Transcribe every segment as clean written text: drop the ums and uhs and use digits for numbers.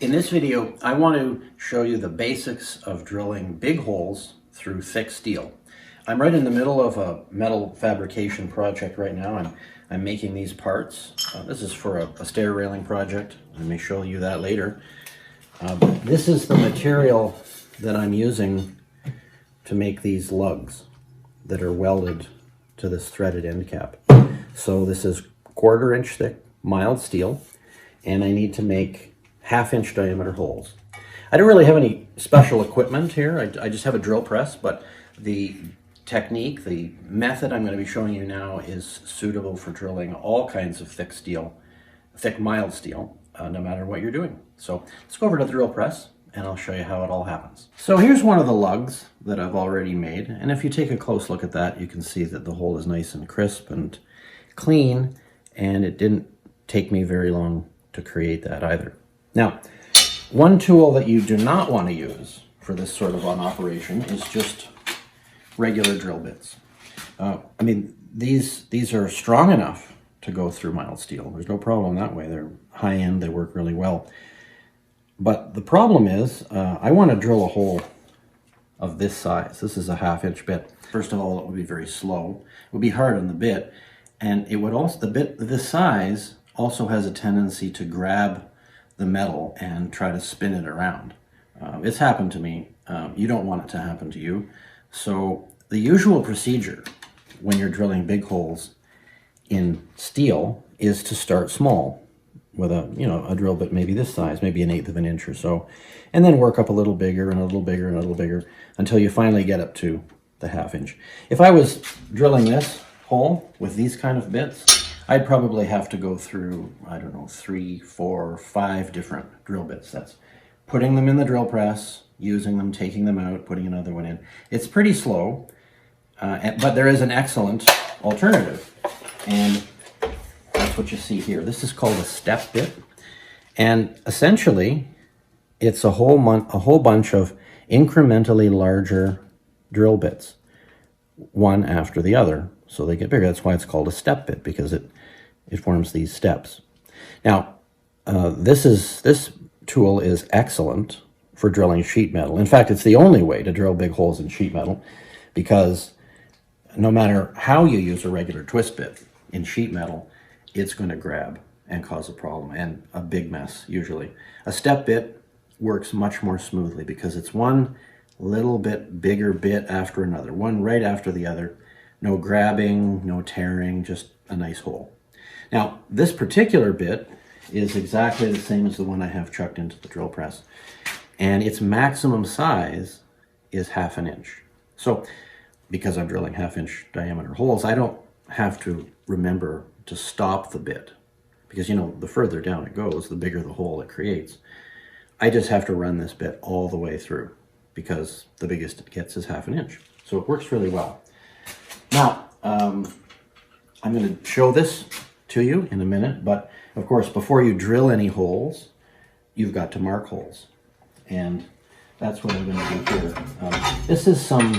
In this video, I want to show you the basics of drilling big holes through thick steel. I'm right in the middle of a metal fabrication project right now. I'm making these parts. This is for a stair railing project. Let me show you that later. This is the material that I'm using to make these lugs that are welded to this threaded end cap. So this is 1/4 inch thick mild steel, and I need to make 1/2 inch diameter holes. I don't really have any special equipment here. I just have a drill press, but the technique, the method I'm going to be showing you now is suitable for drilling all kinds of thick steel, thick mild steel, no matter what you're doing. So let's go over to the drill press and I'll show you how it all happens. So here's one of the lugs that I've already made, and if you take a close look at that, you can see that the hole is nice and crisp and clean, and it didn't take me very long to create that either. Now, one tool that you do not want to use for this sort of an operation is just regular drill bits. I mean, these are strong enough to go through mild steel. There's no problem that way. They're high end, they work really well. But the problem is, I want to drill a hole of this size. This is a 1/2 inch bit. First of all, it would be very slow. It would be hard on the bit, and it would also, the bit this size also has a tendency to grab the metal and try to spin it around. It's happened to me. You don't want it to happen to you. So the usual procedure when you're drilling big holes in steel is to start small with a drill bit maybe this size, maybe 1/8 of an inch or so, and then work up a little bigger and a little bigger and a little bigger until you finally get up to the 1/2 inch. If I was drilling this hole with these kind of bits, I'd probably have to go through, I don't know, 3, 4, 5 different drill bits. That's putting them in the drill press, using them, taking them out, putting another one in. It's pretty slow, but there is an excellent alternative, and that's what you see here. This is called a step bit, and essentially it's a whole bunch of incrementally larger drill bits, one after the other, so they get bigger. That's why it's called a step bit, because it forms these steps. Now, this tool is excellent for drilling sheet metal. In fact, it's the only way to drill big holes in sheet metal, because no matter how you use a regular twist bit in sheet metal, it's going to grab and cause a problem, and a big mess usually. A step bit works much more smoothly because it's one little bit bigger bit after another, one right after the other. No grabbing, no tearing, just a nice hole. Now, this particular bit is exactly the same as the one I have chucked into the drill press, and its maximum size is 1/2 inch. So, because I'm drilling 1/2 inch diameter holes, I don't have to remember to stop the bit, because the further down it goes, the bigger the hole it creates. I just have to run this bit all the way through, because the biggest it gets is 1/2 inch. So it works really well. Now, I'm going to show this to you in a minute, but of course, before you drill any holes, you've got to mark holes. And that's what I'm going to do here. This is some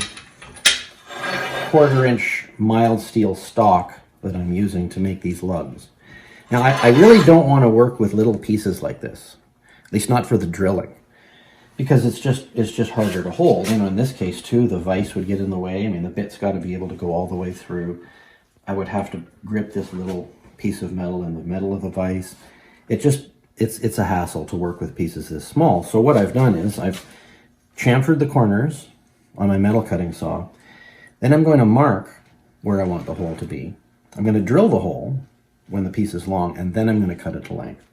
1/4 inch mild steel stock that I'm using to make these lugs. Now, I really don't want to work with little pieces like this, at least not for the drilling, because it's just harder to hold. In this case too, the vise would get in the way. I mean, the bit's got to be able to go all the way through. I would have to grip this little piece of metal in the middle of the vise. It's a hassle to work with pieces this small. So what I've done is I've chamfered the corners on my metal cutting saw. Then I'm going to mark where I want the hole to be. I'm going to drill the hole when the piece is long, and then I'm going to cut it to length.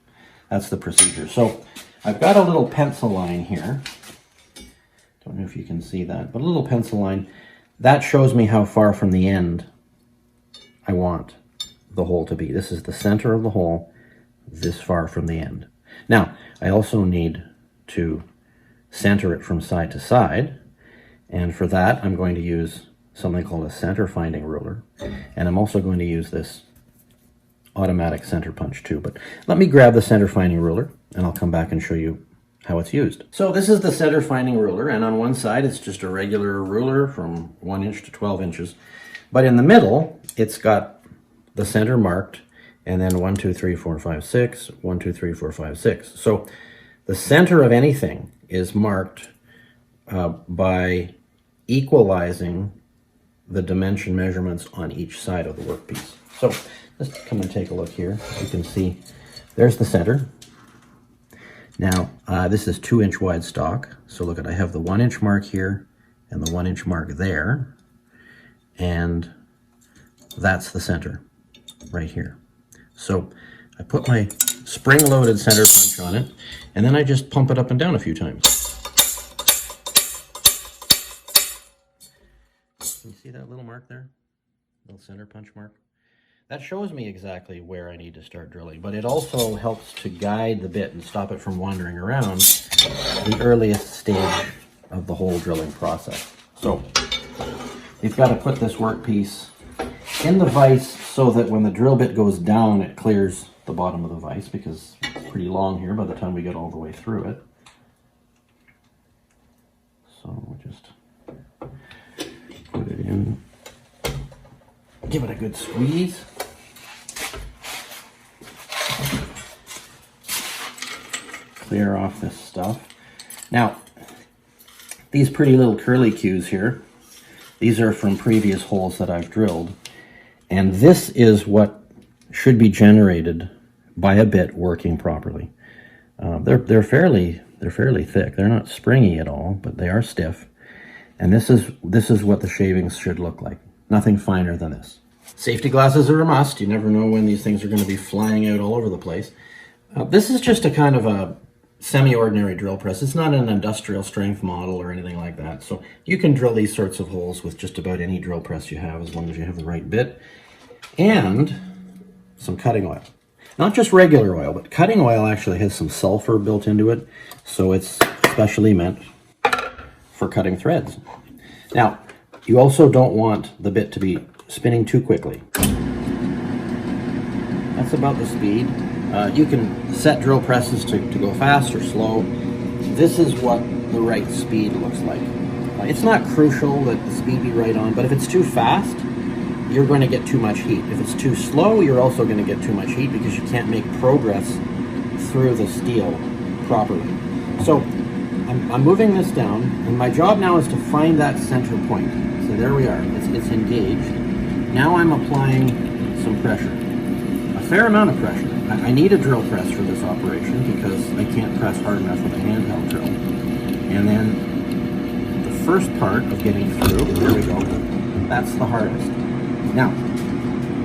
That's the procedure. So I've got a little pencil line here. Don't know if you can see that, but a little pencil line. That shows me how far from the end I want the hole to be. This is the center of the hole, this far from the end. Now, I also need to center it from side to side, and for that I'm going to use something called a center finding ruler, and I'm also going to use this automatic center punch too. But let me grab the center finding ruler and I'll come back and show you how it's used. So this is the center finding ruler, and on one side it's just a regular ruler from 1 inch to 12 inches. But in the middle, it's got the center marked, and then 1, 2, 3, 4, 5, 6, 1, 2, 3, 4, 5, 6. So The center of anything is marked by equalizing the dimension measurements on each side of the workpiece. So let's come and take a look here. You can see there's the center. Now this is 2-inch wide stock. So look at, I have the 1-inch mark here and the 1-inch mark there. And that's the center right here. So I put my spring-loaded center punch on it, and then I just pump it up and down a few times. Can you see that little mark there? Little center punch mark? That shows me exactly where I need to start drilling, but it also helps to guide the bit and stop it from wandering around the earliest stage of the whole drilling process. So you've got to put this workpiece in the vise so that when the drill bit goes down, it clears the bottom of the vise, because it's pretty long here by the time we get all the way through it. So we'll just put it in, give it a good squeeze. Clear off this stuff. Now, these pretty little curly cues here, these are from previous holes that I've drilled, and this is what should be generated by a bit working properly. They're fairly thick. They're not springy at all, but they are stiff. And this is what the shavings should look like. Nothing finer than this. Safety glasses are a must. You never know when these things are going to be flying out all over the place. This is just a kind of a semi-ordinary drill press. It's not an industrial strength model or anything like that. So you can drill these sorts of holes with just about any drill press you have, as long as you have the right bit. And some cutting oil. Not just regular oil, but cutting oil actually has some sulfur built into it, so it's specially meant for cutting threads. Now, you also don't want the bit to be spinning too quickly. That's about the speed. You can set drill presses to go fast or slow. This is what the right speed looks like. It's not crucial that the speed be right on, but if it's too fast, you're going to get too much heat. If it's too slow, you're also going to get too much heat because you can't make progress through the steel properly. So I'm moving this down, and my job now is to find that center point. So there we are, it's engaged. Now I'm applying some pressure, a fair amount of pressure. I need a drill press for this operation because I can't press hard enough with a handheld drill. And then the first part of getting through, there we go, that's the hardest. Now,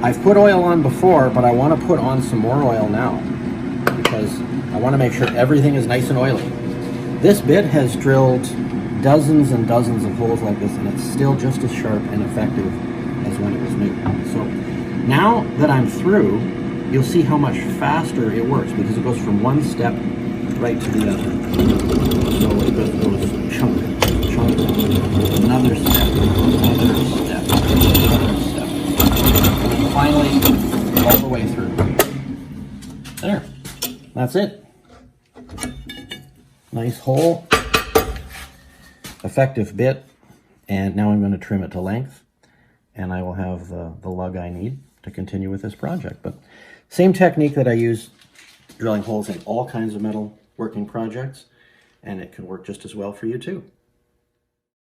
I've put oil on before, but I want to put on some more oil now because I want to make sure everything is nice and oily. This bit has drilled dozens and dozens of holes like this, and it's still just as sharp and effective as when it was new. So now that I'm through, you'll see how much faster it works because it goes from one step right to the other. So it goes chunk, chunk, another step, another step, another step. And finally, all the way through. There, that's it. Nice hole, effective bit, and now I'm going to trim it to length, and I will have the lug I need to continue with this project. But same technique that I use drilling holes in all kinds of metal working projects, and it can work just as well for you too.